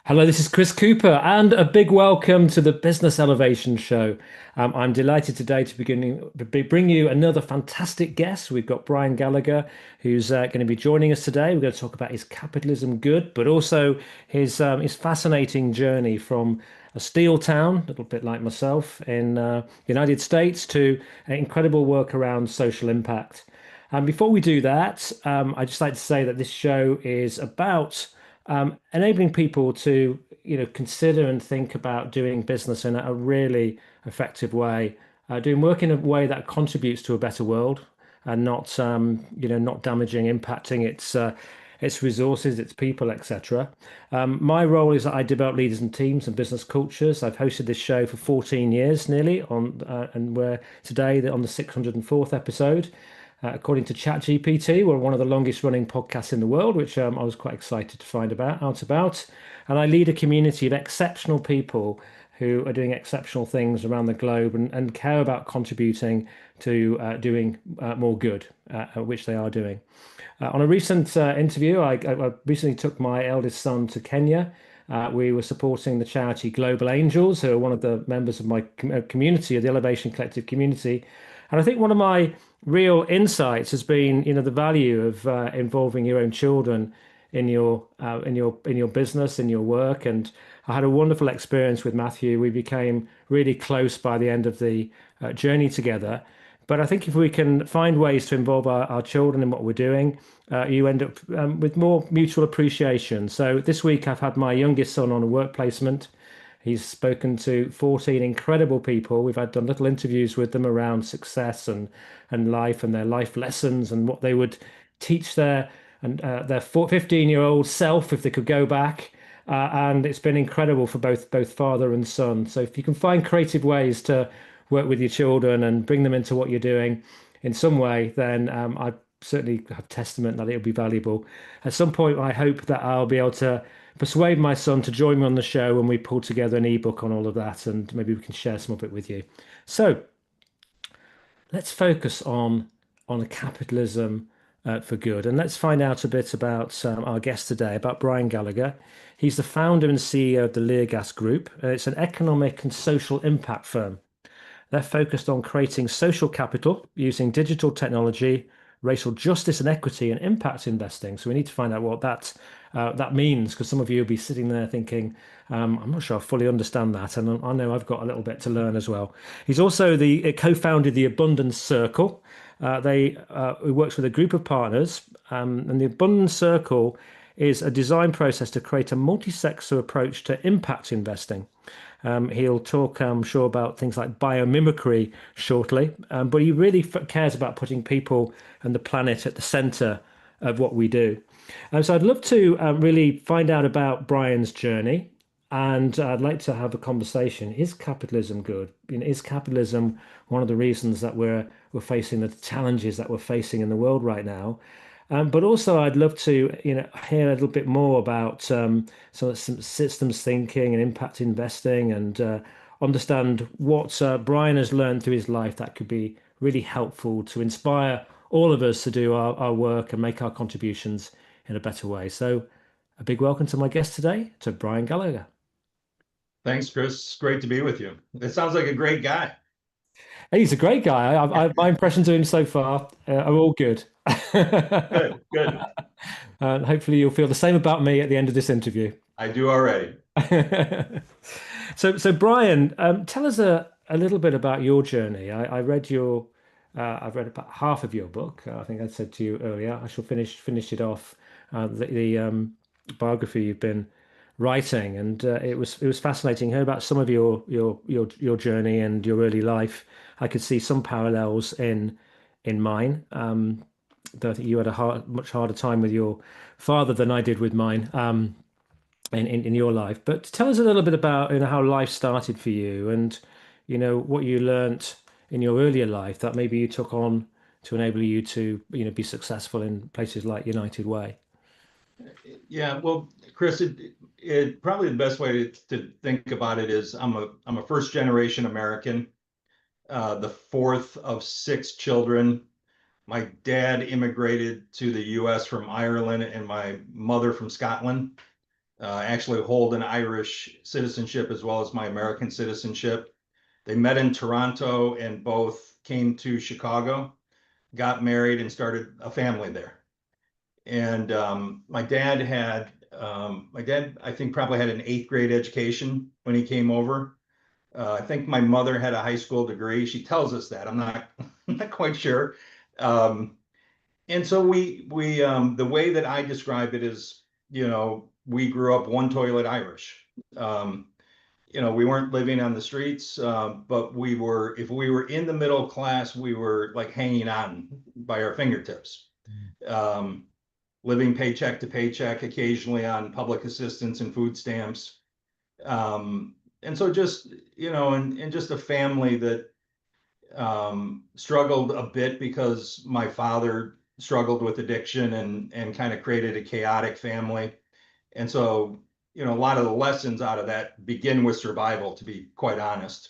Hello, this is Chris Cooper, and a big welcome to the Business Elevation Show. I'm delighted today to bring you another fantastic guest. We've got Brian Gallagher, who's going to be joining us today. We're going to talk about his capitalism good, but also his fascinating journey from a steel town, a little bit like myself, in the United States, to incredible work around social impact. And before we do that, I'd just like to say that this show is about enabling people to, consider and think about doing business in a really effective way, doing work in a way that contributes to a better world and not, not damaging, impacting its resources, its people, etc. My role is that I develop leaders and teams and business cultures. I've hosted this show for 14 years nearly and we're today on the 604th episode. According to ChatGPT, we're one of the longest running podcasts in the world, which I was quite excited to find out about. And I lead a community of exceptional people who are doing exceptional things around the globe and care about contributing to doing more good, which they are doing. On a recent interview, I recently took my eldest son to Kenya. We were supporting the charity Global Angels, who are one of the members of my community, of the Elevation Collective community. And I think one of my real insights has been, the value of involving your own children in your business, in your work. And I had a wonderful experience with Matthew. We became really close by the end of the journey together. But I think if we can find ways to involve our children in what we're doing, you end up with more mutual appreciation. So this week I've had my youngest son on a work placement. He's spoken to 14 incredible people. We've done little interviews with them around success and life and their life lessons and what they would teach their 15-year-old self if they could go back. And it's been incredible for both father and son. So if you can find creative ways to work with your children and bring them into what you're doing in some way, then I certainly have testament that it'll be valuable. At some point, I hope that I'll be able to persuade my son to join me on the show when we pull together an ebook on all of that, and maybe we can share some of it with you. So let's focus on capitalism for good, and let's find out a bit about our guest today, about Brian Gallagher. He's the founder and CEO of the Leargas Group. It's an economic and social impact firm. They're focused on creating social capital using digital technology, racial justice and equity, and impact investing. So we need to find out what that means, because some of you will be sitting there thinking, I'm not sure I fully understand that, and I know I've got a little bit to learn as well. He's also the co-founded the Abundance Circle. He works with a group of partners, and the Abundance Circle is a design process to create a multi-sector approach to impact investing. He'll talk, I'm sure, about things like biomimicry shortly, but he really cares about putting people and the planet at the center of what we do. So I'd love to really find out about Brian's journey, and I'd like to have a conversation. Is capitalism good? Is capitalism one of the reasons that we're facing the challenges that we're facing in the world right now? But also, I'd love to, hear a little bit more about some systems thinking and impact investing, and understand what Brian has learned through his life that could be really helpful to inspire all of us to do our work and make our contributions in a better way. So, a big welcome to my guest today, to Brian Gallagher. Thanks, Chris. Great to be with you. It sounds like a great guy. He's a great guy. My impressions of him so far are all good. Good, good. And hopefully you'll feel the same about me at the end of this interview. I do already. So Brian, tell us a little bit about your journey. I've read about half of your book. I think I said to you earlier. I shall finish it off. The biography you've been writing, and it was fascinating. Heard about some of your journey and your early life. I could see some parallels in mine. Though I think you had a much harder time with your father than I did with mine. In your life. But tell us a little bit about how life started for you, and what you learnt in your earlier life that maybe you took on to enable you to be successful in places like United Way. Yeah, well, Chris, it probably the best way to think about it is I'm a first generation American, the fourth of six children. My dad immigrated to the U.S. from Ireland and my mother from Scotland. actually hold an Irish citizenship as well as my American citizenship. They met in Toronto and both came to Chicago, got married, and started a family there. And my dad, I think, probably had an eighth grade education when he came over. I think my mother had a high school degree. She tells us that. I'm not, I'm not quite sure. Um, and so the way that I describe it is, we grew up one toilet Irish. Um, we weren't living on the streets, but if we were in the middle class, we were like hanging on by our fingertips. Um, Living paycheck to paycheck, occasionally on public assistance and food stamps. And so just, and just a family that struggled a bit because my father struggled with addiction and kind of created a chaotic family. And so, a lot of the lessons out of that begin with survival, to be quite honest,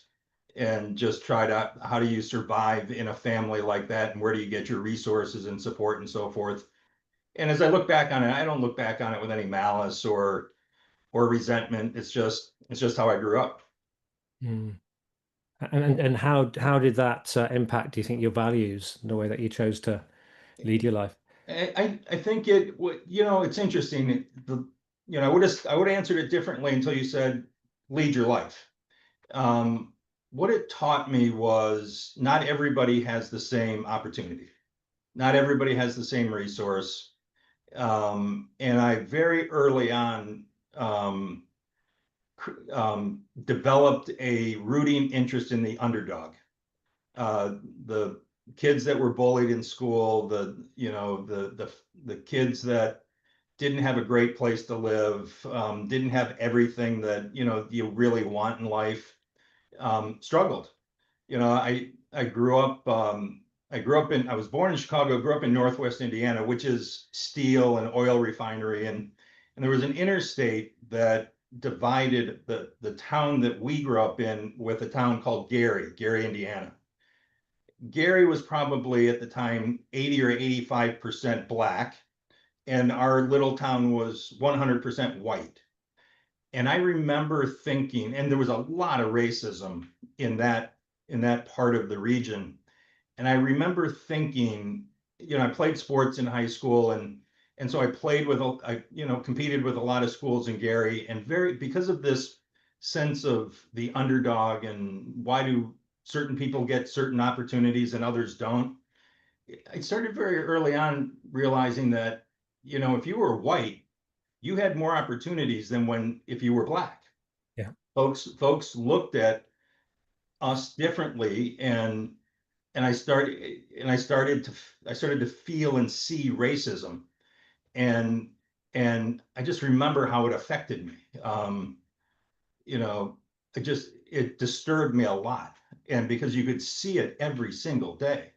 and just try to, how do you survive in a family like that? And where do you get your resources and support and so forth? And as I look back on it, I don't look back on it with any malice or resentment. It's just how I grew up. Mm. And how did that impact, do you think, your values and the way that you chose to lead your life? I think it's interesting. I would have answered it differently until you said lead your life. Um, what it taught me was not everybody has the same opportunity. Not everybody has the same resource. And I very early on developed a rooting interest in the underdog. The kids that were bullied in school, the kids that didn't have a great place to live, didn't have everything that you really want in life, struggled. I grew up. I was born in Chicago, grew up in Northwest Indiana, which is steel and oil refinery, and there was an interstate that divided the town that we grew up in with a town called Gary, Indiana. Gary was probably at the time 80 or 85% black, and our little town was 100% white. And I remember thinking, and there was a lot of racism in that part of the region. And I remember thinking, I played sports in high school, and so I played with competed with a lot of schools in Gary, and because of this sense of the underdog and why do certain people get certain opportunities and others don't. I started very early on realizing that, if you were white, you had more opportunities than if you were black. Yeah. Folks looked at us differently, and I started to feel and see racism, and I just remember how it affected me. You know, it disturbed me a lot, and because you could see it every single day,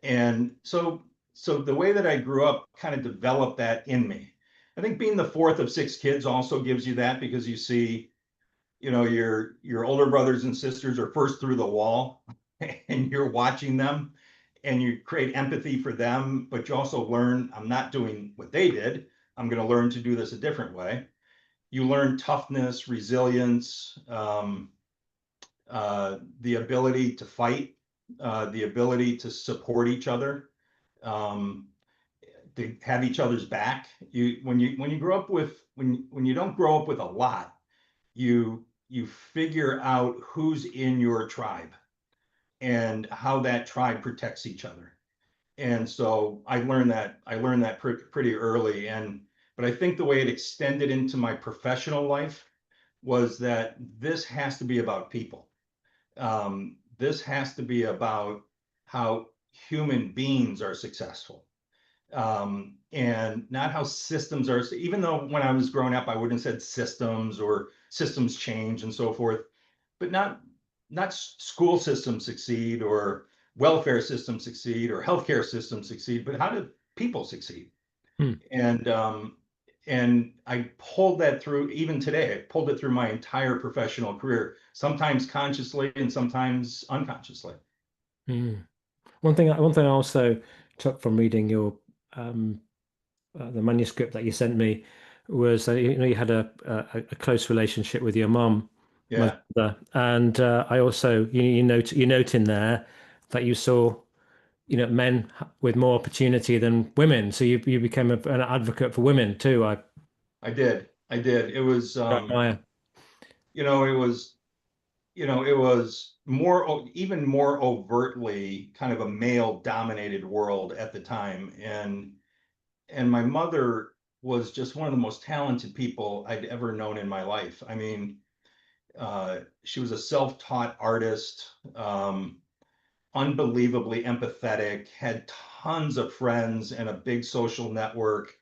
and so the way that I grew up kind of developed that in me. I think being the fourth of six kids also gives you that, because you see, your older brothers and sisters are first through the wall, and you're watching them, and you create empathy for them, but you also learn, I'm not doing what they did. I'm going to learn to do this a different way. You learn toughness, resilience, the ability to fight, the ability to support each other, um, to have each other's back. When you grow up with when you don't grow up with a lot, you figure out who's in your tribe and how that tribe protects each other. And so I learned that pretty early. But I think the way it extended into my professional life was that this has to be about people. This has to be about how human beings are successful, and not how systems are. Even though when I was growing up, I wouldn't have said systems or systems change and so forth, but not school systems succeed or welfare systems succeed or healthcare systems succeed, but how do people succeed? Hmm. And I pulled that through even today. I pulled it through my entire professional career, sometimes consciously and sometimes unconsciously. Hmm. One thing I also took from reading your the manuscript that you sent me was that you had a close relationship with your Yeah, mother, and I also you note in there that you saw men with more opportunity than women, so you became an advocate for women too. I I did. I did. It was, admire. you know, it was, it was even more overtly kind of a male dominated world at the time. And my mother was just one of the most talented people I'd ever known in my life. I mean, she was a self-taught artist, unbelievably empathetic, had tons of friends and a big social network.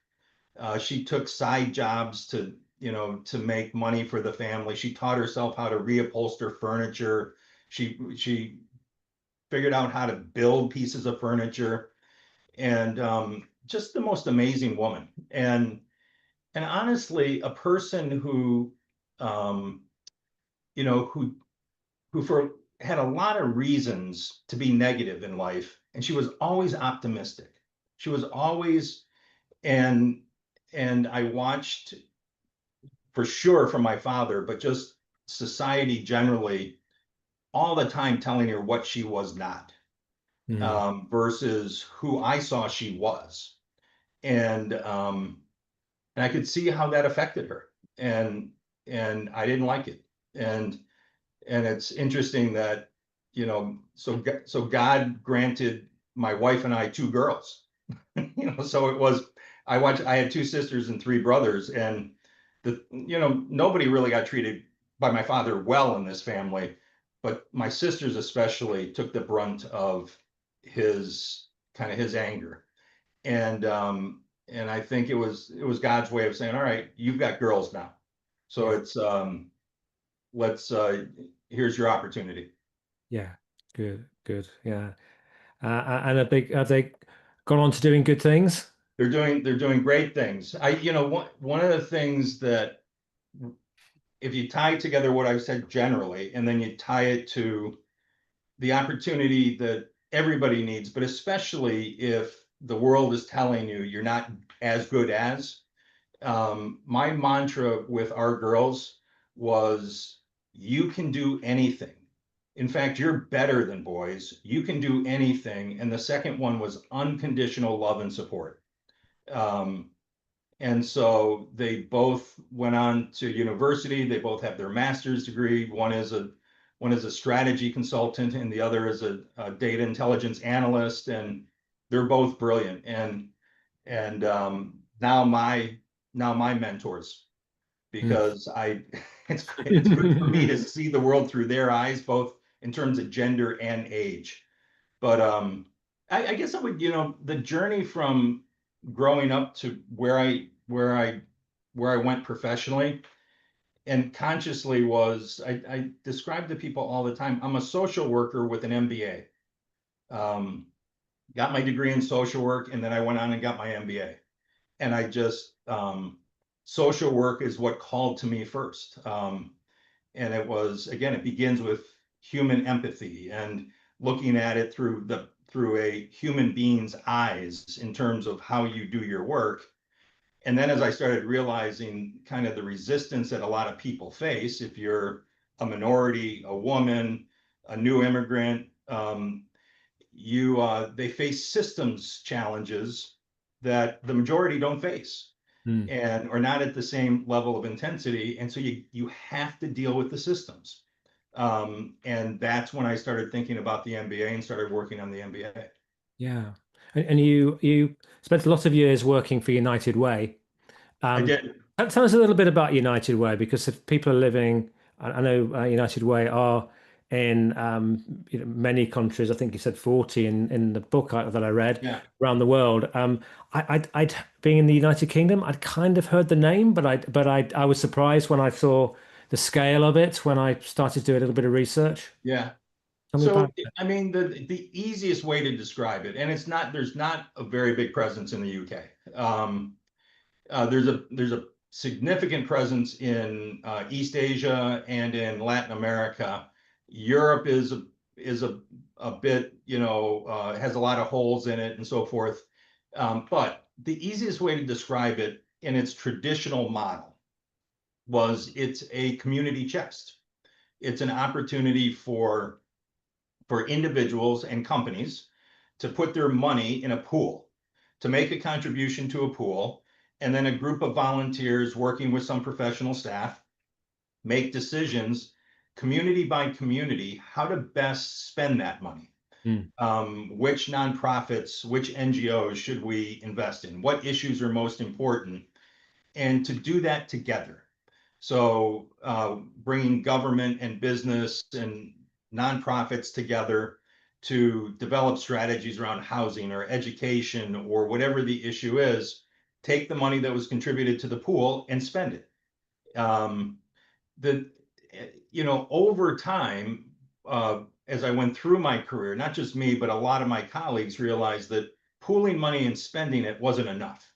She took side jobs to make money for the family. She taught herself how to reupholster furniture. She figured out how to build pieces of furniture, and just the most amazing woman. And honestly, a person who, um, you know, who for had a lot of reasons to be negative in life, and she was always optimistic. She was always and and I watched for sure from my father, but just society generally, all the time telling her what she was not, Mm, versus who I saw she was. And I could see how that affected her. And and I didn't like it. And and it's interesting that, so God granted my wife and I two girls. So it was, I had two sisters and three brothers, and nobody really got treated by my father well in this family, but my sisters especially took the brunt of his his anger. And I think it was God's way of saying, all right, you've got girls now. So yeah, it's let's here's your opportunity. yeah, good, yeah. And a big have they gone on to doing good things? They're doing great things. One of the things that, if you tie together what I've said generally, and then you tie it to the opportunity that everybody needs, but especially if the world is telling you you're not as good as, my mantra with our girls was, you can do anything. In fact, you're better than boys. You can do anything. And the second one was unconditional love and support. Um, and so they both went on to university. They both have their master's degree. One is a strategy consultant, and the other is a data intelligence analyst. And they're both brilliant. And now my mentors, Mm. because it's good for me to see the world through their eyes, both in terms of gender and age. But I guess the journey from growing up to where I went professionally and consciously was, I describe to people all the time, I'm a social worker with an MBA. Um, got my degree in social work, and then I went on and got my MBA. And I just social work is what called to me first. And it was, again, it begins with human empathy and looking at it through a human being's eyes in terms of how you do your work. And then as I started realizing kind of the resistance that a lot of people face, if you're a minority, a woman, a new immigrant, they face systems challenges that the majority don't face, Mm. and are not at the same level of intensity. And so you have to deal with the systems. And that's when I started thinking about the MBA and started working on the MBA. Yeah. And you spent a lot of years working for United Way. I Um, did. tell us a little bit about United Way, because if people are living, I know United Way are in many countries. I think you said 40 in the book that I read Yeah. around the world. I'd being in the United Kingdom, I'd kind of heard the name, but I was surprised when I saw the scale of it when I started to do a little bit of research. Yeah. Tell me So, about it. I mean, the easiest way to describe it, and there's not a very big presence in the UK. There's a significant presence in East Asia and in Latin America. Europe is a bit, has a lot of holes in it and so forth. But the easiest way to describe it in its traditional model was it's a community chest. It's an opportunity for individuals and companies to put their money in a pool, to make a contribution to a pool, and then a group of volunteers working with some professional staff make decisions community by community how to best spend that money. Mm. Which nonprofits, which NGOs should we invest in? What issues are most important? And to do that together. So bringing government and business and nonprofits together to develop strategies around housing or education or whatever the issue is, take the money that was contributed to the pool and spend it. Um, the over time, as I went through my career, not just me, but a lot of my colleagues realized that pooling money and spending it wasn't enough.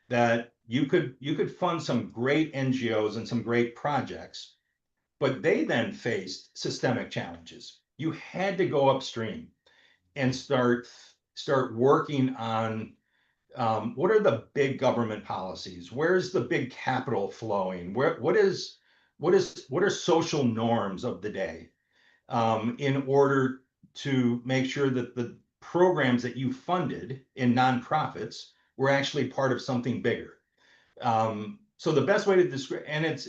That you could fund some great NGOs and some great projects, but they then faced systemic challenges. You had to go upstream and start working on what are the big government policies? Where's the big capital flowing? What are social norms of the day in order to make sure that the programs that you funded in nonprofits were actually part of something bigger. So the best way to describe, and it's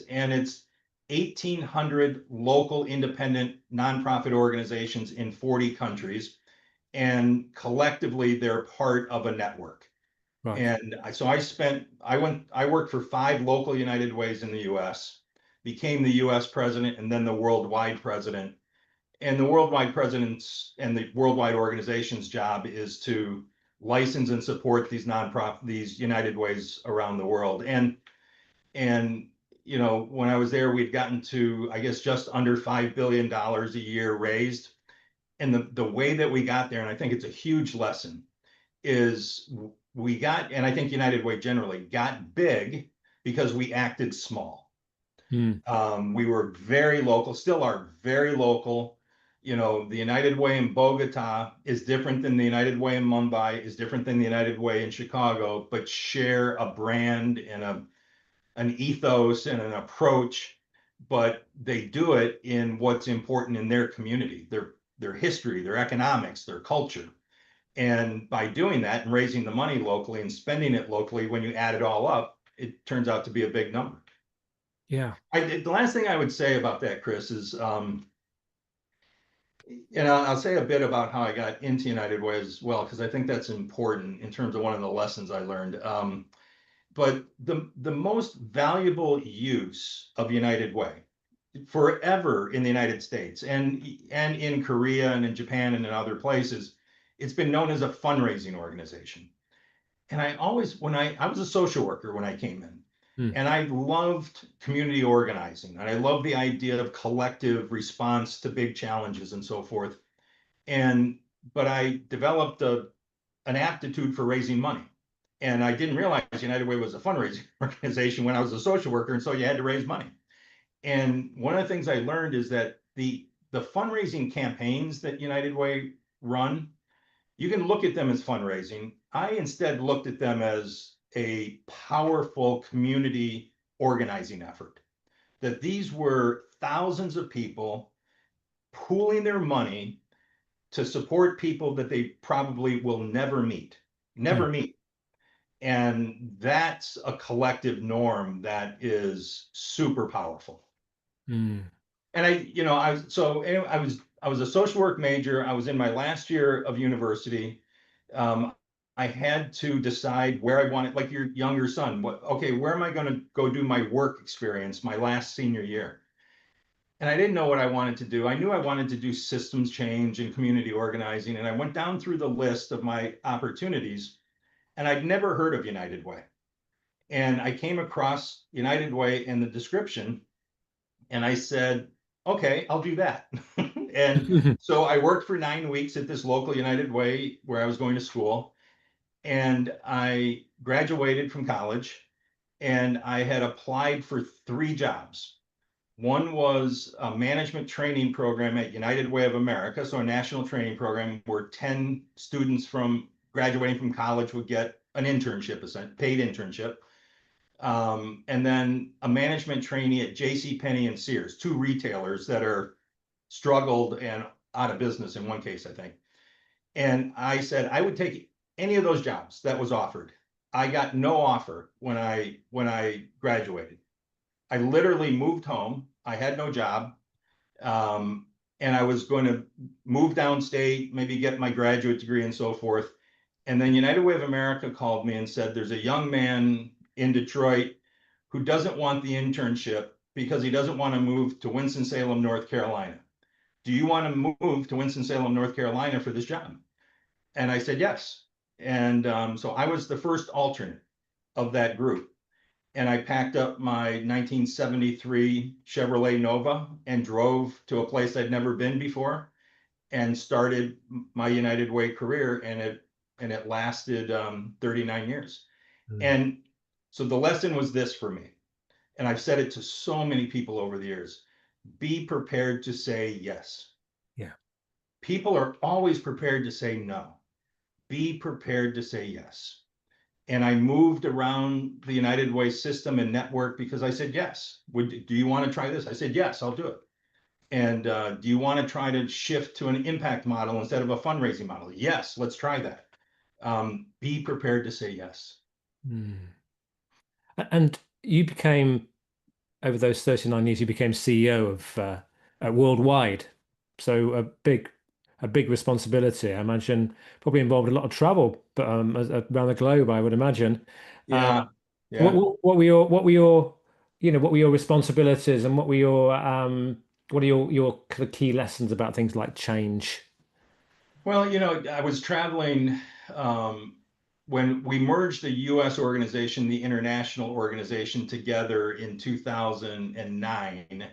1,800 local independent nonprofit organizations in 40 countries, and collectively they're part of a network. Right. And I worked for 5 local United Ways in the US, became the US president and then the worldwide president. And the worldwide president's and the worldwide organization's job is to license and support these United Ways around the world. And when I was there, we'd gotten to, I guess, just under $5 billion a year raised. And the way that we got there, and I think it's a huge lesson, is and I think United Way generally got big because we acted small. Mm. We were very local, still are very local. The United Way in Bogota is different than the United Way in Mumbai, is different than the United Way in Chicago, but share a brand and an ethos and an approach, but they do it in what's important in their community, their history, their economics, their culture. And by doing that and raising the money locally and spending it locally, when you add it all up, it turns out to be a big number. Yeah. The last thing I would say about that, Chris, is, I'll say a bit about how I got into United Way as well, because I think that's important in terms of one of the lessons I learned. But the most valuable use of United Way forever in the United States and in Korea and in Japan and in other places, it's been known as a fundraising organization. And I was a social worker when I came in, Mm. and I loved community organizing, and I loved the idea of collective response to big challenges and so forth. But I developed an aptitude for raising money. And I didn't realize United Way was a fundraising organization when I was a social worker, and so you had to raise money. And one of the things I learned is that the fundraising campaigns that United Way run, you can look at them as fundraising. I instead looked at them as a powerful community organizing effort. That these were thousands of people pooling their money to support people that they probably will never Mm. meet. And that's a collective norm that is super powerful. Mm. And I was a social work major. I was in my last year of university. Um, I had to decide where I wanted, like your younger son, where am I going to go do my work experience my last senior year? And I didn't know what I wanted to do. I knew I wanted to do systems change and community organizing. And I went down through the list of my opportunities, and I'd never heard of United Way. And I came across United Way in the description, and I said, okay, I'll do that. And so I worked for 9 weeks at this local United Way where I was going to school. And I graduated from college, and I had applied for 3 jobs. One was a management training program at United Way of America, so a national training program where 10 students from graduating from college would get an internship, a paid internship. and then a management trainee at J.C. Penney and Sears, two retailers that are struggled and out of business in one case, I think. And I said I would take any of those jobs that was offered. I got no offer when I graduated. I literally moved home. I had no job. Um, and I was going to move downstate, maybe get my graduate degree and so forth. And then United Way of America called me and said, there's a young man in Detroit who doesn't want the internship because he doesn't want to move to Winston-Salem, North Carolina. Do you want to move to Winston-Salem, North Carolina for this job? And I said, yes. And so I was the first alternate of that group. And I packed up my 1973 Chevrolet Nova and drove to a place I'd never been before and started my United Way career. And it lasted 39 years. Mm. And so the lesson was this for me. And I've said it to so many people over the years: be prepared to say yes. Yeah. People are always prepared to say no. Be prepared to say yes. And I moved around the United Way system and network because I said yes. Do you want to try this? I said yes, I'll do it. And do you want to try to shift to an impact model instead of a fundraising model? Yes, let's try that. Be prepared to say yes. Mm. And you became, over those 39 years, you became CEO of worldwide. So a big responsibility. I imagine probably involved a lot of travel, but around the globe, I would imagine. Uh, Yeah, yeah. what were your, what were your responsibilities, and what are your kind of key lessons about things like change? Well, I was traveling um, when we merged the US organization, the international organization together in 2009.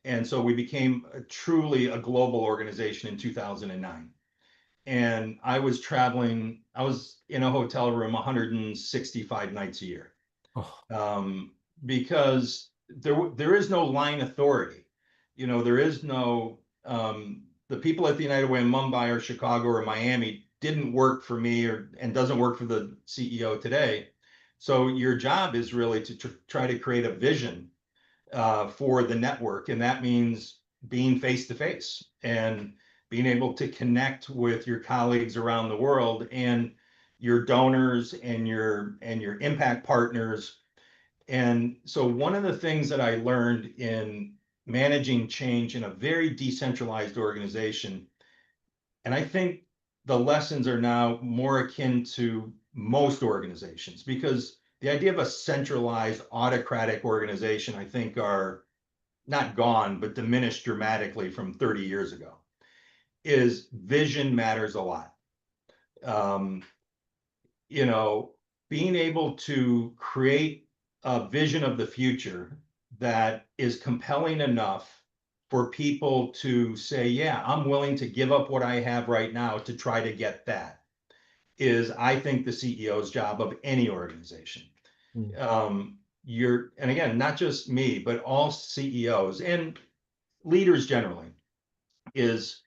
And so we became truly a global organization in 2009. And I was traveling, I was in a hotel room 165 nights a year, Oh, um, because there is no line authority. There is no the people at the United Way in Mumbai or Chicago or Miami didn't work for me and doesn't work for the CEO today. So your job is really to try to create a vision for the network, and that means being face to face and being able to connect with your colleagues around the world and your donors and your impact partners. And so one of the things that I learned in managing change in a very decentralized organization, and I think the lessons are now more akin to most organizations, because the idea of a centralized autocratic organization, I think, are not gone, but diminished dramatically from 30 years ago, is vision matters a lot. Um, you know, Being able to create a vision of the future that is compelling enough for people to say, yeah, I'm willing to give up what I have right now to try to get that, is, I think, the CEO's job of any organization. mm, And again, not just me, but all CEOs and leaders generally, is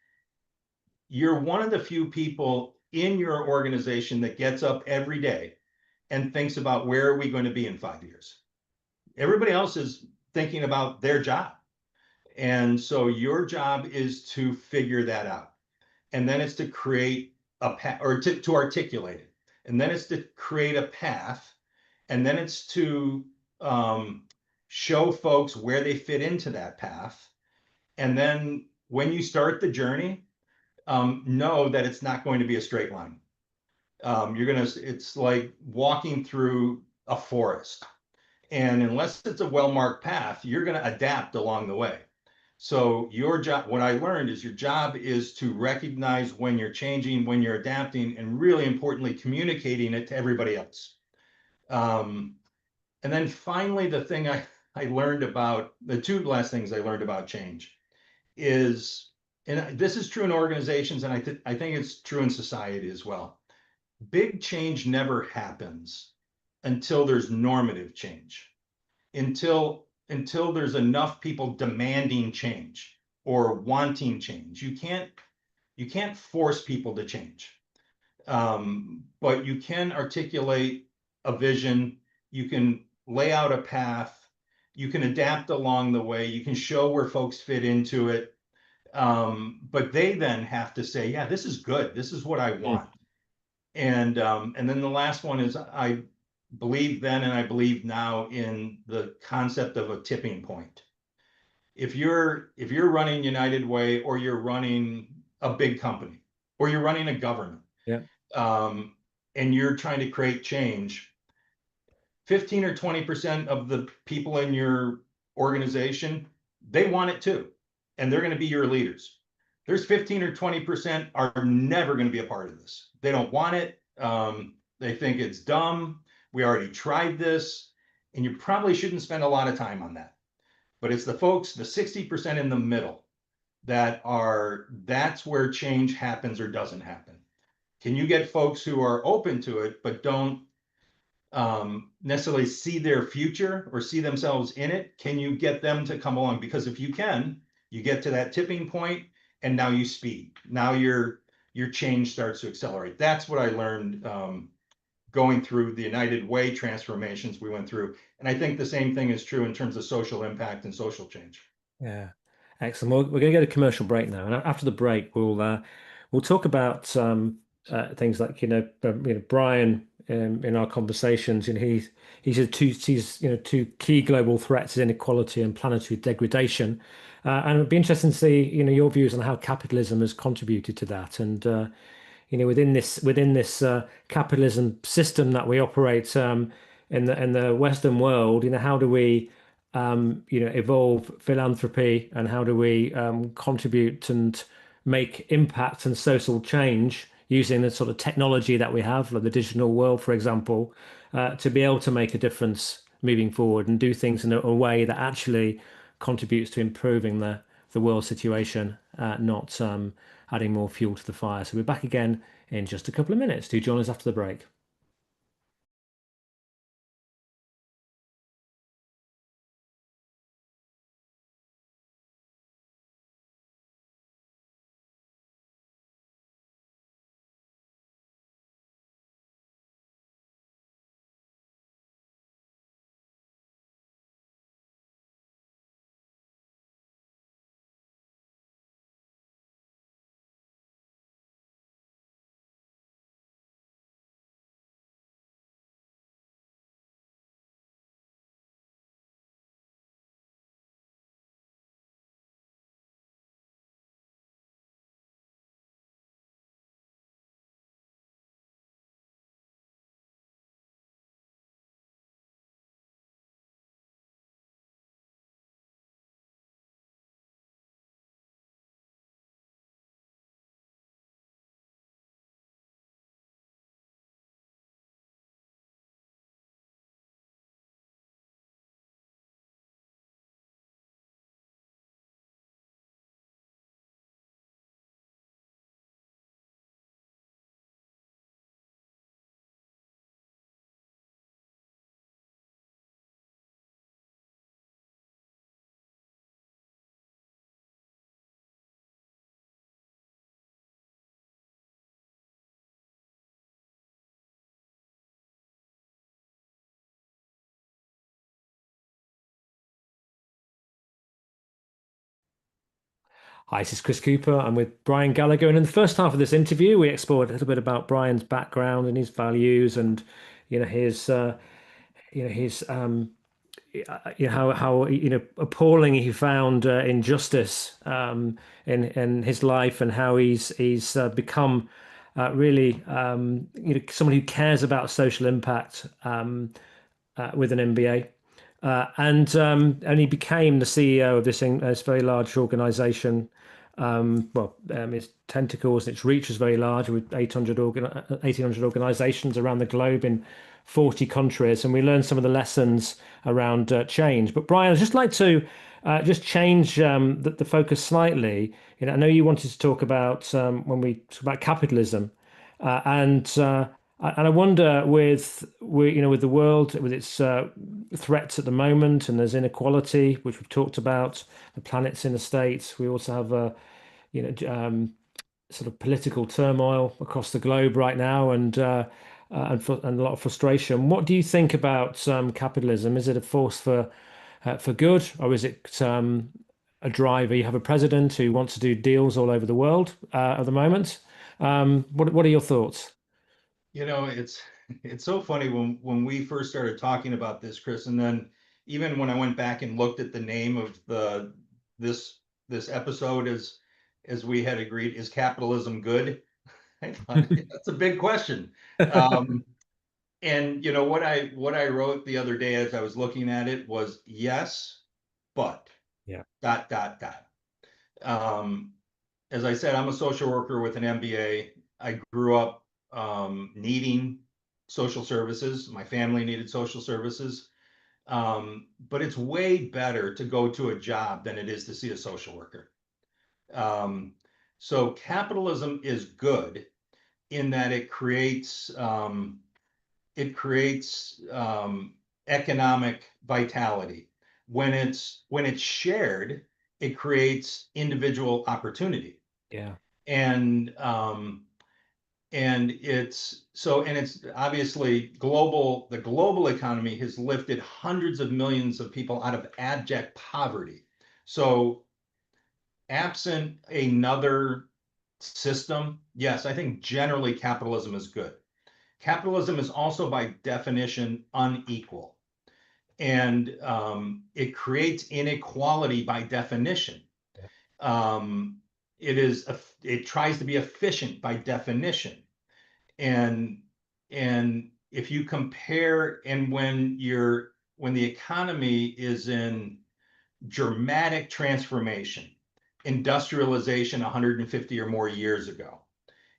you're one of the few people in your organization that gets up every day and thinks about, where are we going to be in 5 years? Everybody else is thinking about their job. And so your job is to figure that out. And then it's to create a path, or to articulate it. And then it's to create a path. And then it's to um, show folks where they fit into that path. And then when you start the journey, know that it's not going to be a straight line. It's like walking through a forest. And unless it's a well-marked path, you're going to adapt along the way. So your job, what I learned is, your job is to recognize when you're changing, when you're adapting, and really importantly, communicating it to everybody else. Um, and then finally, I learned about, the two last things I learned about change is, and this is true in organizations, and I think it's true in society as well. Big change never happens until there's normative change, until there's enough people demanding change or wanting change. You can't force people to change, but you can articulate a vision. You can lay out a path. You can adapt along the way. You can show where folks fit into it. But they then have to say, yeah, this is good. This is what I Mm. want. And then the last one is I believe then and I believe now in the concept of a tipping point. If you're running United Way or you're running a big company or you're running a government, Yeah. um, and you're trying to create change, 15 or 20% of the people in your organization, they want it too. And they're going to be your leaders. There's 15 or 20% are never going to be a part of this. They don't want it. They think it's dumb. We already tried this. And you probably shouldn't spend a lot of time on that. But it's the folks, the 60% in the middle that's where change happens or doesn't happen. Can you get folks who are open to it, but don't necessarily see their future or see themselves in it? Can you get them to come along? Because if you can, you get to that tipping point and now you speed. Now your change starts to accelerate. That's what I learned going through the United Way transformations we went through. And I think the same thing is true in terms of social impact and social change. Yeah, excellent. Well, we're going to get a commercial break now, and after the break, we'll talk about things like Brian in our conversations. He said two sees two key global threats: inequality and planetary degradation. And it'd be interesting to see your views on how capitalism has contributed to that, and within this capitalism system that we operate in the Western world, how do we evolve philanthropy, and how do we contribute and make impact and social change using the sort of technology that we have, like the digital world, for example, to be able to make a difference moving forward and do things in a way that actually contributes to improving the world situation, not adding more fuel to the fire. So we're back again in just a couple of minutes. Do join us after the break. Hi, this is Chris Cooper. I'm with Brian Gallagher, and in the first half of this interview, we explored a little bit about Brian's background and his values, and his his how appalling he found injustice in his life, and how he's become really someone who cares about social impact with an MBA. And he became the CEO of this very large organization. Its tentacles and its reach was very large, with 1,800 organizations around the globe in 40 countries. And we learned some of the lessons around change. But Brian, I'd just like to just change the focus slightly. I know you wanted to talk about when we talk about capitalism, and I wonder with the world, with its threats at the moment, and there's inequality, which we've talked about. The planet's in a state. We also have sort of political turmoil across the globe right now, and and a lot of frustration. What do you think about capitalism? Is it a force for good, or is it a driver? You have a president who wants to do deals all over the world at the moment. What are your thoughts? You know, it's so funny when we first started talking about this, Chris, and then even when I went back and looked at the name of the this episode as we had agreed, is capitalism good? I thought that's a big question. Um, and you know what I wrote the other day as I was looking at it was yes, but Yeah, dot dot dot. Um, as I said, I'm a social worker with an MBA. I grew up needing social services. My family needed social services. But it's way better to go to a job than it is to see a social worker. Um, so capitalism is good in that it creates economic vitality. When it's shared, it creates individual opportunity. yeah, And it's obviously global. The global economy has lifted hundreds of millions of people out of abject poverty. So absent another system, yes, I think generally capitalism is good. Capitalism is also by definition unequal, and it creates inequality by definition. Um, it tries to be efficient by definition, and if you compare, and when the economy is in dramatic transformation, industrialization 150 or more years ago,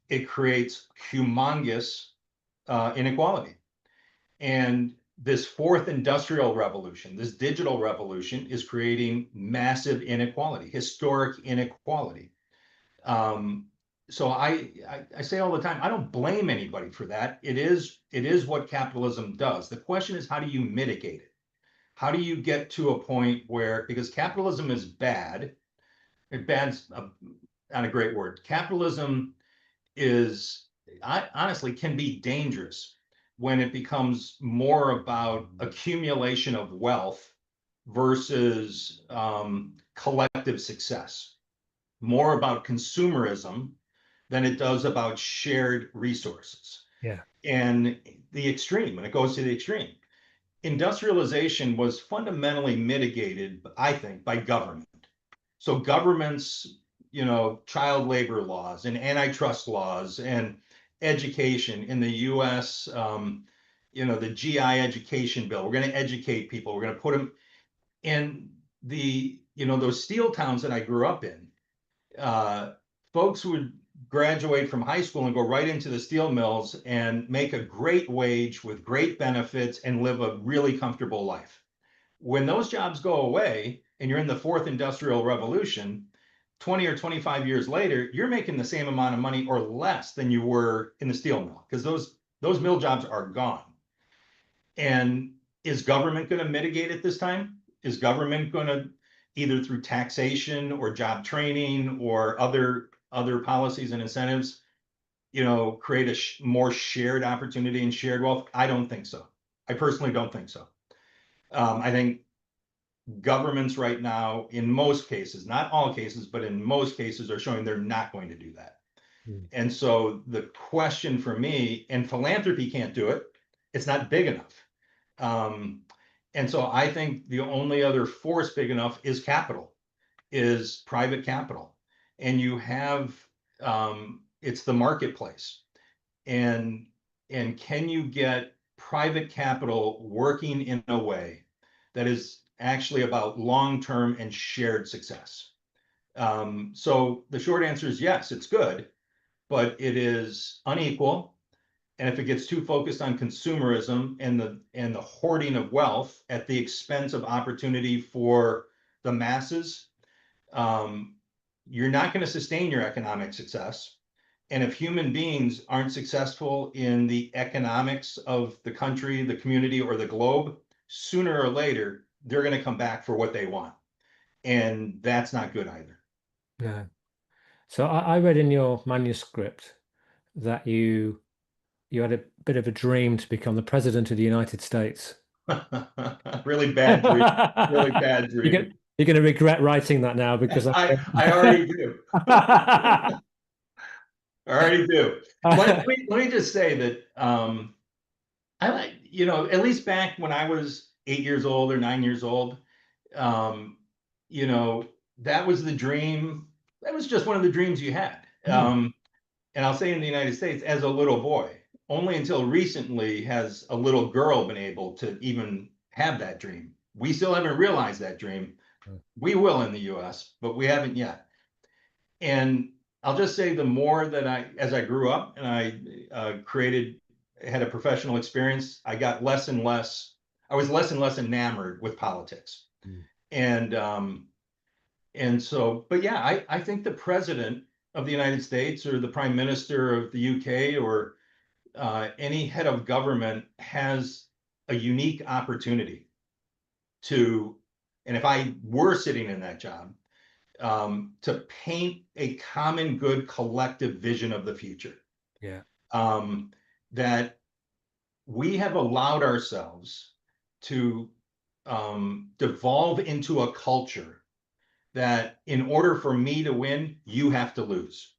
it creates humongous inequality. And this fourth industrial revolution, this digital revolution, is creating massive inequality, historic inequality. Um, so I say all the time, I don't blame anybody for that. It is what capitalism does. The question is, how do you mitigate it? How do you get to a point where, because capitalism is bad, bad's not a great word. Capitalism is, honestly, can be dangerous when it becomes more about accumulation of wealth versus collective success, more about consumerism than it does about shared resources. yeah, And the extreme, when it goes to the extreme, industrialization was fundamentally mitigated, I think, by government. So governments, child labor laws and antitrust laws and education in the US, the GI education bill, we're going to educate people, we're going to put them in those steel towns that I grew up in. uh, Folks would graduate from high school and go right into the steel mills and make a great wage with great benefits and live a really comfortable life. When those jobs go away and you're in the fourth industrial revolution, 20 or 25 years later, you're making the same amount of money or less than you were in the steel mill, because those mill jobs are gone. And is government going to mitigate it this time? Is government going to, either through taxation or job training or other policies and incentives, create a more shared opportunity and shared wealth? I don't think so. I personally don't think so. I think governments right now, in most cases, not all cases, but in most cases, are showing they're not going to do that. mm, And so the question for me, and philanthropy can't do it, it's not big enough. Um, and so I think the only other force big enough is capital, is private capital. And it's the marketplace. And can you get private capital working in a way that is actually about long-term and shared success? So the short answer is yes, it's good, but it is unequal. And if it gets too focused on consumerism and the hoarding of wealth at the expense of opportunity for the masses, um, you're not going to sustain your economic success. And if human beings aren't successful in the economics of the country, the community, or the globe, sooner or later, they're going to come back for what they want. And that's not good either. no. So I read in your manuscript that you you had a bit of a dream to become the president of the United States. Really bad dream. Really bad dream. You're going to regret writing that now because I. I already do. I already do. Let me just say that I like, at least back when I was 8 years old or 9 years old, um, you know, that was the dream. That was just one of the dreams you had. Hmm. And I'll say in the United States, as a little boy, only until recently has a little girl been able to even have that dream. We still haven't realized that dream. We will in the US, but we haven't yet. And I'll just say the more that as I grew up and I had a professional experience, I was less and less enamored with politics. Hmm. And so, but yeah, I think the president of the United States or the prime minister of the UK or any head of government has a unique opportunity to, and if I were sitting in that job, to paint a common good collective vision of the future. Yeah. Um, that we have allowed ourselves to devolve into a culture that in order for me to win, you have to lose.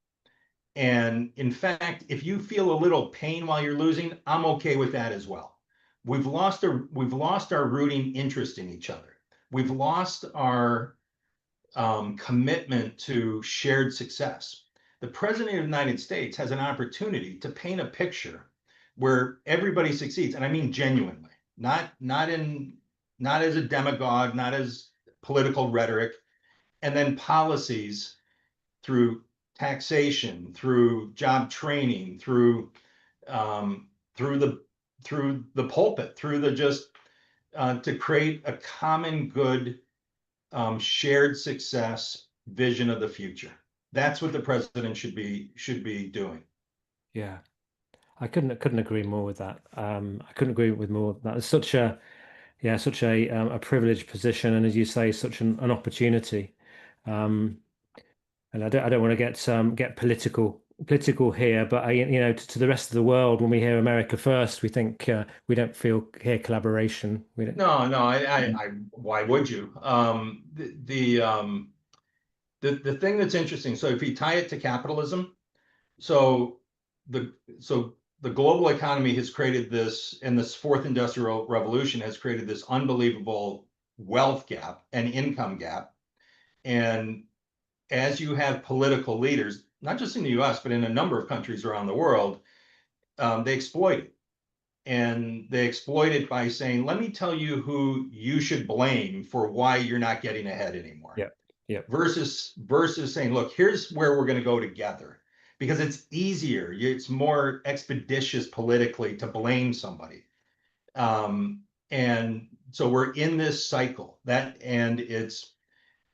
And in fact, if you feel a little pain while you're losing, I'm okay with that as well. We've lost our rooting interest in each other. We've lost our commitment to shared success. The president of the United States has an opportunity to paint a picture where everybody succeeds, and I mean genuinely, not as a demagogue, not as political rhetoric, and then policies through taxation, through job training, um, through the through the pulpit, through the just to create a common good shared success vision of the future. That's what the president should be doing. Yeah. I couldn't agree more with that. I couldn't agree with more with that. It's such a yeah, such a privileged position, and as you say, such an opportunity. Um, and I don't want to get political here, but to the rest of the world, when we hear America first, we think we don't feel hear collaboration. We don't. No, no, why would you? The thing that's interesting. So if you tie it to capitalism, so the global economy has created this, and this fourth industrial revolution has created this unbelievable wealth gap and income gap. And as you have political leaders, not just in the US, but in a number of countries around the world, they exploit it. And they exploit it by saying, let me tell you who you should blame for why you're not getting ahead anymore. Yep. Yep. Versus saying, look, here's where we're going to go together. Because it's easier, it's more expeditious politically to blame somebody. And so we're in this cycle and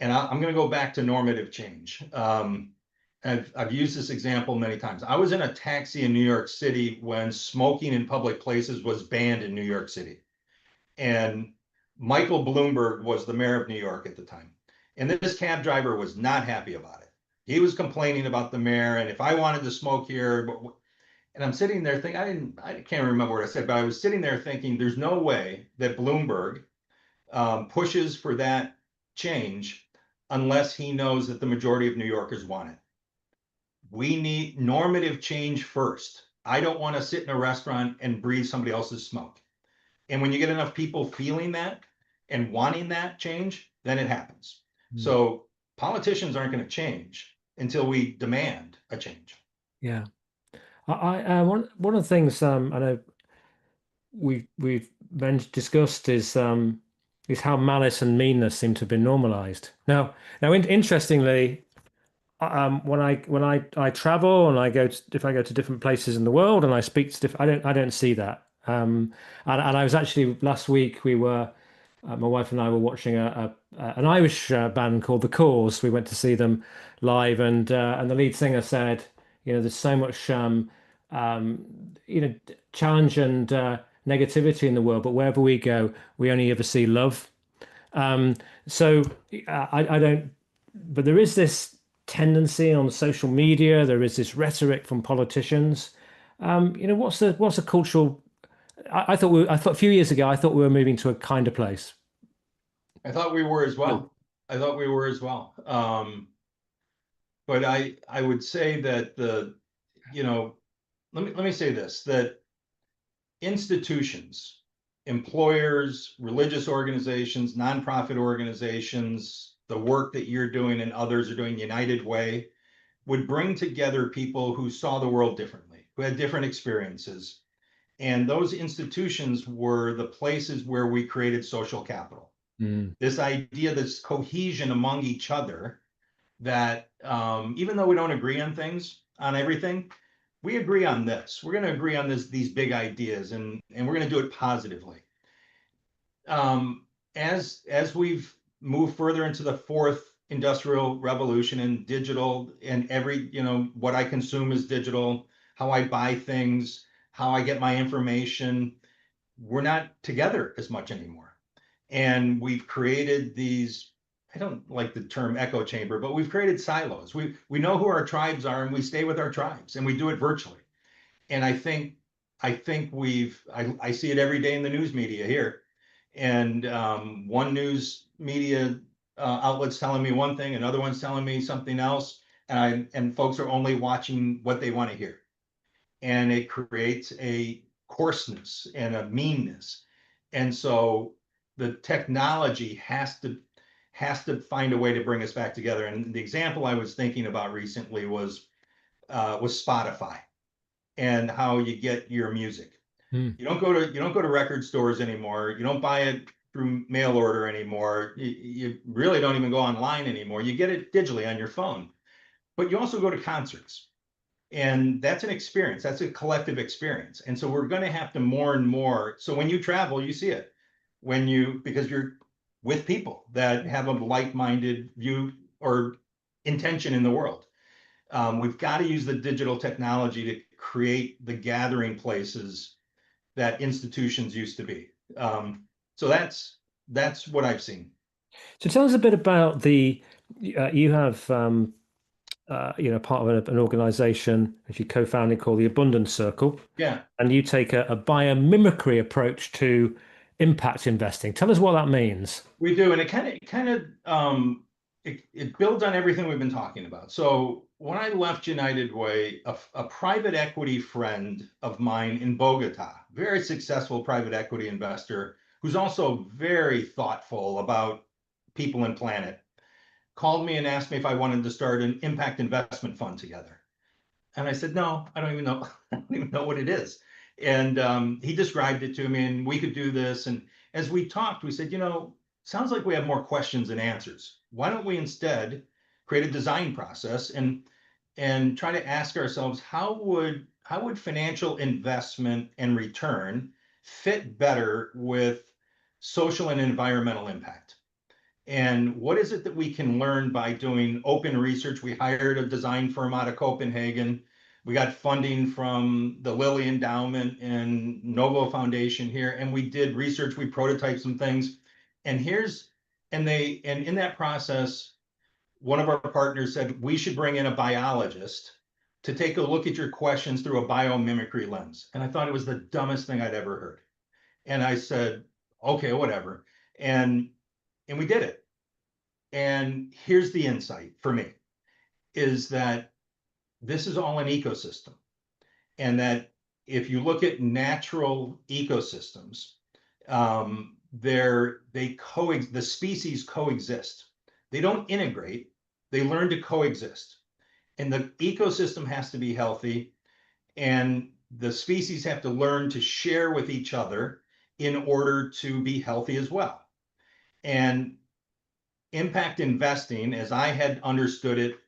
I'm going to go back to normative change. I've used this example many times. I was in a taxi in New York City when smoking in public places was banned in New York City. And Michael Bloomberg was the mayor of New York at the time. And this cab driver was not happy about it. He was complaining about the mayor and if I wanted to smoke here, and I'm sitting there thinking, I can't remember what I said, but I was sitting there thinking there's no way that Bloomberg pushes for that change unless he knows that the majority of New Yorkers want it. We need normative change first. I don't want to sit in a restaurant and breathe somebody else's smoke. And when you get enough people feeling that and wanting that change, then it happens. Mm. So politicians aren't going to change until we demand a change. Yeah. One of the things I know we've discussed is how malice and meanness seem to have been normalized. Now, interestingly, when I travel and if I go to different places in the world and I speak to I don't see that. And I was actually last week my wife and I were watching an Irish band called The Cause. We went to see them live, and the lead singer said, there's so much um, challenge and negativity in the world, but wherever we go, we only ever see love. Um, so I don't, but there is this tendency on social media, there is this rhetoric from politicians What's the cultural? I thought a few years ago I thought we were moving to a kinder place. I thought we were as Oh. well. I thought we were as well. But I would say that you know, let me say this, that institutions, employers, religious organizations, nonprofit organizations, the work that you're doing and others are doing, United Way, would bring together people who saw the world differently, who had different experiences. And those institutions were the places where we created social capital. Mm. This idea, this cohesion among each other, that even though we don't agree on things, on everything, we agree on this. We're going to agree on these big ideas, and we're going to do it positively. Um, as we've moved further into the fourth industrial revolution and digital, and what I consume is digital, how I buy things, how I get my information, we're not together as much anymore. And we've created these, I don't like the term echo chamber, but we've created silos. We know who our tribes are and we stay with our tribes and we do it virtually. And I think I see it every day in the news media here. And one news media outlet's telling me one thing, another one's telling me something else, and folks are only watching what they want to hear, and it creates a coarseness and a meanness. And so the technology has to find a way to bring us back together. And the example I was thinking about recently was Spotify and how you get your music. Mm. You don't go to record stores anymore. You don't buy it through mail order anymore. You really don't even go online anymore. You get it digitally on your phone. But you also go to concerts, and that's an experience. That's a collective experience. And so we're going to have to more and more. So when you travel, you see it because you're with people that have a like-minded view or intention in the world. We've got to use the digital technology to create the gathering places that institutions used to be. So that's what I've seen. So tell us a bit about you have part of an organization that you co-founded called the Abundance Circle, Yeah, and you take a biomimicry approach to impact investing. Tell us what that means. we do, and it builds on everything we've been talking about. So when I left United Way, a private equity friend of mine in Bogota, very successful private equity investor, who's also very thoughtful about people and planet, called me and asked me if I wanted to start an impact investment fund together. And I said, no, I don't even know. I don't even know what it is. And he described it to me, and we could do this. And as we talked, we said, sounds like we have more questions than answers. Why don't we instead create a design process and try to ask ourselves, how would financial investment and return fit better with social and environmental impact? And what is it that we can learn by doing open research? We hired a design firm out of Copenhagen. We got funding from the Lilly Endowment and Novo Foundation here, and we did research. We prototyped some things, and in that process, one of our partners said we should bring in a biologist to take a look at your questions through a biomimicry lens. And I thought it was the dumbest thing I'd ever heard. And I said, okay, whatever. And we did it. And here's the insight for me, is that this is all an ecosystem. And that if you look at natural ecosystems, the species coexist. They don't integrate, they learn to coexist. And the ecosystem has to be healthy, and the species have to learn to share with each other in order to be healthy as well. And impact investing, as I had understood it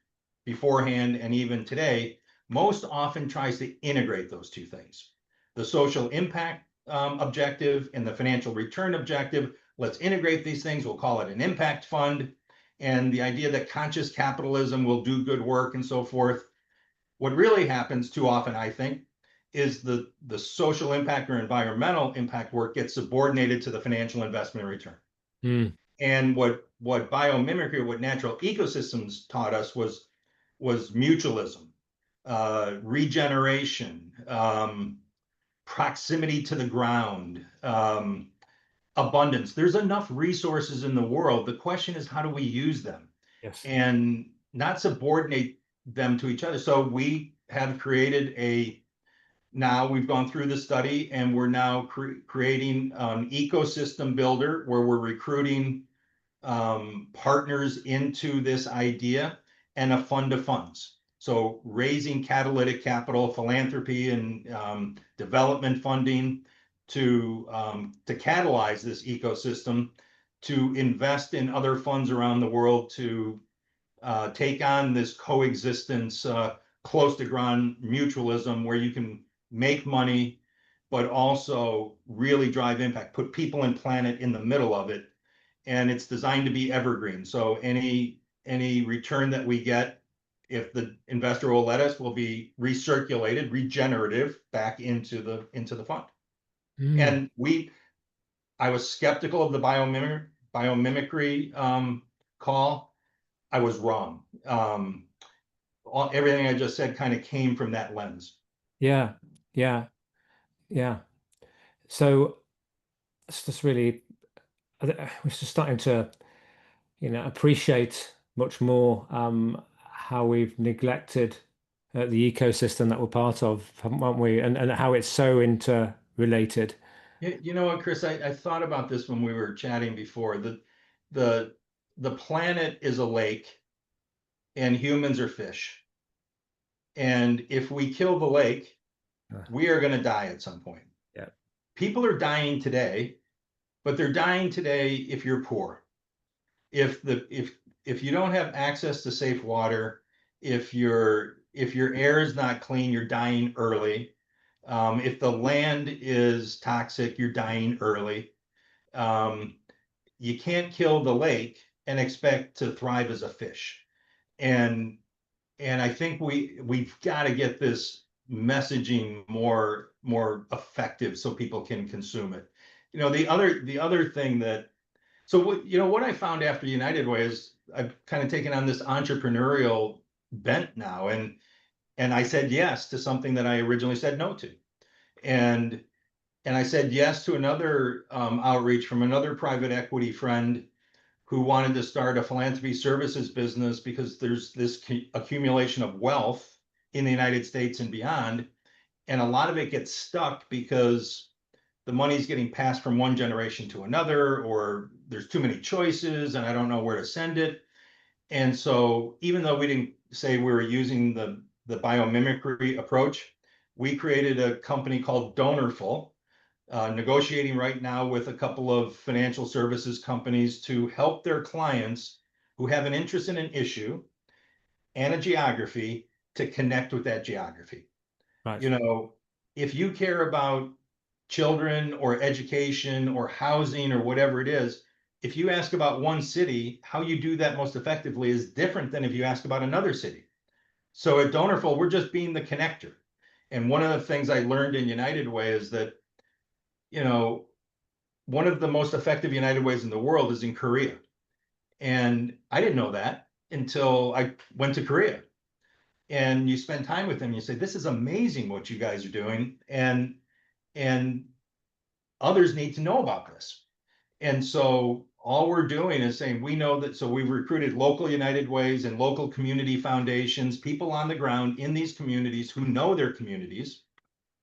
beforehand and even today, most often tries to integrate those two things, the social impact objective and the financial return objective. Let's integrate these things. We'll call it an impact fund. And the idea that conscious capitalism will do good work and so forth. What really happens too often, I think, is the social impact or environmental impact work gets subordinated to the financial investment return. Mm. And what biomimicry, what natural ecosystems taught us was mutualism. regeneration, proximity to the ground, abundance. There's enough resources in the world. The question is, how do we use them Yes. and not subordinate them to each other? So we have created now we've gone through the study and we're now creating an ecosystem builder where we're recruiting partners into this idea and a fund of funds. So raising catalytic capital, philanthropy, and development funding to catalyze this ecosystem, to invest in other funds around the world to take on this coexistence, close to ground mutualism, where you can make money, but also really drive impact, put people and planet in the middle of it, and it's designed to be evergreen. So any return that we get, if the investor will let us, will be recirculated, regenerative back into the fund. Mm. And I was skeptical of the biomimicry call. I was wrong. Everything I just said kind of came from that lens. Yeah. Yeah. Yeah. So it's just really, we're just starting to, appreciate much more how we've neglected the ecosystem that we're part of, haven't we? And how it's so interrelated. You know what, Chris? I thought about this when we were chatting before. The the planet is a lake and humans are fish. And if we kill the lake, Uh, we are going to die at some point. yeah. People are dying today, but they're dying today if you're poor. If you don't have access to safe water, if your air is not clean, you're dying early. If the land is toxic, you're dying early. Um, you can't kill the lake and expect to thrive as a fish. And and I think we've got to get this messaging more effective so people can consume it. The other thing that what I found after United Way is I've kind of taken on this entrepreneurial bent now, and I said yes to something that I originally said no to, and and I said yes to another outreach from another private equity friend who wanted to start a philanthropy services business because there's this accumulation of wealth in the United States and beyond. And a lot of it gets stuck because the money's getting passed from one generation to another, or there's too many choices and I don't know where to send it. And so even though we didn't say we were using the biomimicry approach, we created a company called Donorful, negotiating right now with a couple of financial services companies to help their clients who have an interest in an issue and a geography to connect with that geography. Right. You know, if you care about children or education or housing or whatever it is, if you ask about one city, how you do that most effectively is different than if you ask about another city. So at Donorful, we're just being the connector. And one of the things I learned in United Way is that, you know, one of the most effective United Ways in the world is in Korea. And I didn't know that until I went to Korea. And you spend time with them, you say, this is amazing what you guys are doing. And others need to know about this. And so all we're doing is saying we know that. So we've recruited local United Ways and local community foundations, people on the ground in these communities who know their communities,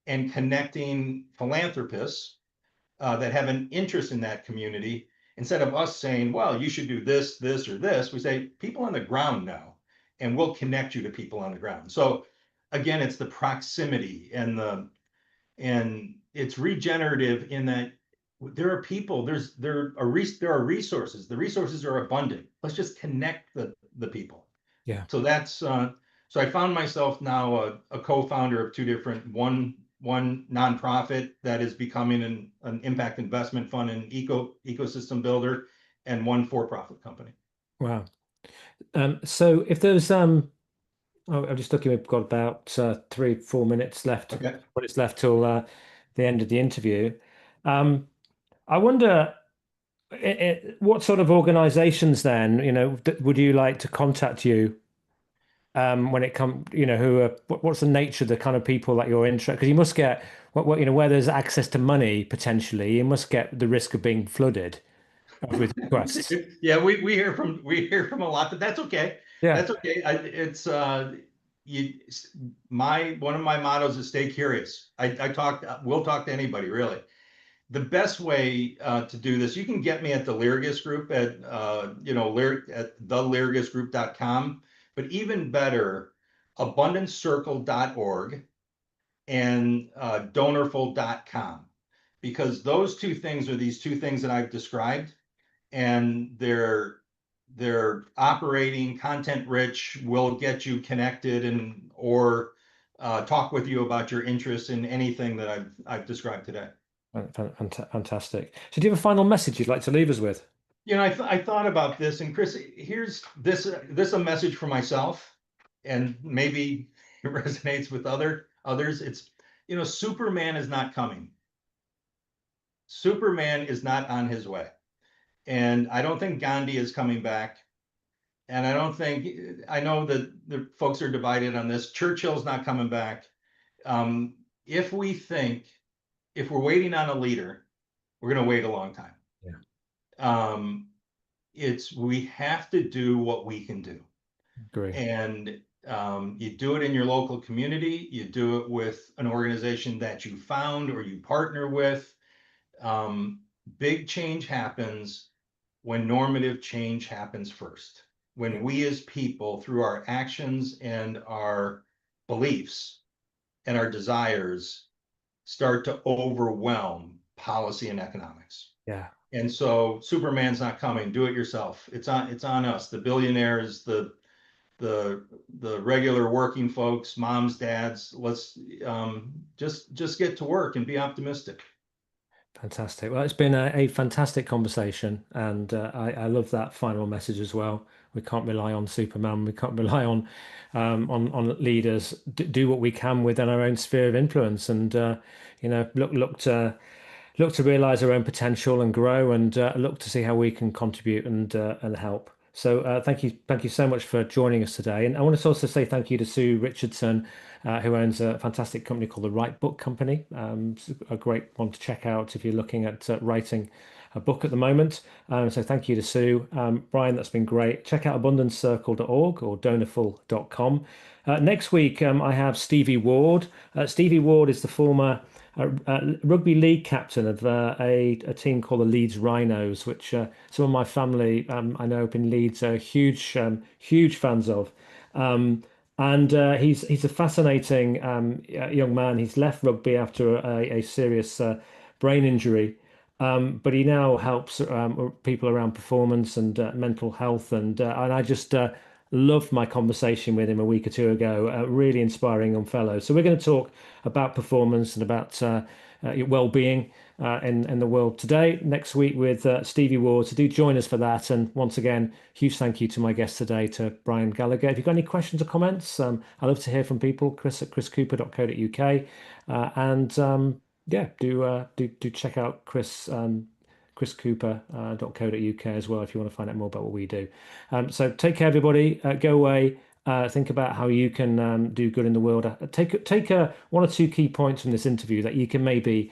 and connecting philanthropists that have an interest in that community. Instead of us saying, well, you should do this, this, or this, we say people on the ground know, and we'll connect you to people on the ground. So again, it's the proximity and it's regenerative in that there are people, there are resources. The resources are abundant. Let's just connect the people. Yeah. So so I found myself now a co-founder of two different one nonprofit that is becoming an impact investment fund and ecosystem builder, and one for-profit company. Wow. So if there's oh, I'm just looking, we've got about 3, 4 minutes left, Okay. what it's left till the end of the interview. Um, I wonder what sort of organizations then, would you like to contact you? when it comes, who are what's the nature of the kind of people that you're interested? Because you must get where there's access to money potentially, you must get the risk of being flooded with requests. Yeah, we hear from a lot, but that's okay. Yeah. That's okay. It's you my one of my mottos is stay curious. I talk we'll talk to anybody really. The best way to do this, you can get me at the Leargas Group at at theleargasgroup.com, but even better, abundancecircle.org and donorful.com, because those two things are these two things that I've described, and they're operating content rich, will get you connected and or talk with you about your interest in anything that I've described today. Fantastic. So, do you have a final message you'd like to leave us with? I thought about this, and Chris, here's this a message for myself, and maybe it resonates with others. It's Superman is not coming. Superman is not on his way, and I don't think Gandhi is coming back. And I don't think I know that the folks are divided on this. Churchill's not coming back. If we think if we're waiting on a leader, we're going to wait a long time. Yeah, Um, it's we have to do what we can do, agree. and you do it in your local community. You do it with an organization that you found or you partner with. Um, Big change happens when normative change happens first. Yeah, When we as people, through our actions and our beliefs and our desires, start to overwhelm policy and economics. yeah. And so Superman's not coming. Do it yourself. It's on us, the billionaires, the the regular working folks, moms, dads. Let's just get to work and be optimistic. Fantastic. Well, it's been a fantastic conversation, and I love that final message as well. We can't rely on Superman. We can't rely on leaders. Do what we can within our own sphere of influence, and look to realize our own potential and grow, and look to see how we can contribute and help. So thank you so much for joining us today. And I want to also say thank you to Sue Richardson, who owns a fantastic company called the Right Book Company. It's a great one to check out if you're looking at writing a book at the moment. So thank you to Sue. Brian, that's been great. Check out abundancecircle.org or donorful.com. Next week, I have Stevie Ward. Stevie Ward is the former rugby league captain of a team called the Leeds Rhinos, which some of my family I know up in Leeds are huge fans of. Um, and he's a fascinating young man. He's left rugby after a serious brain injury, but he now helps people around performance and mental health. And I just loved my conversation with him a week or two ago. Really inspiring young fellow. So we're going to talk about performance and about well-being in the world today. Next week with Stevie Ward. So do join us for that. And once again, huge thank you to my guest today, to Brian Gallagher. If you've got any questions or comments, I love to hear from people. Chris at chriscooper.co.uk. And yeah, do check out chriscooper.co.uk as well if you want to find out more about what we do. So take care, everybody. Go away. Think about how you can do good in the world. Take one or two key points from this interview that you can maybe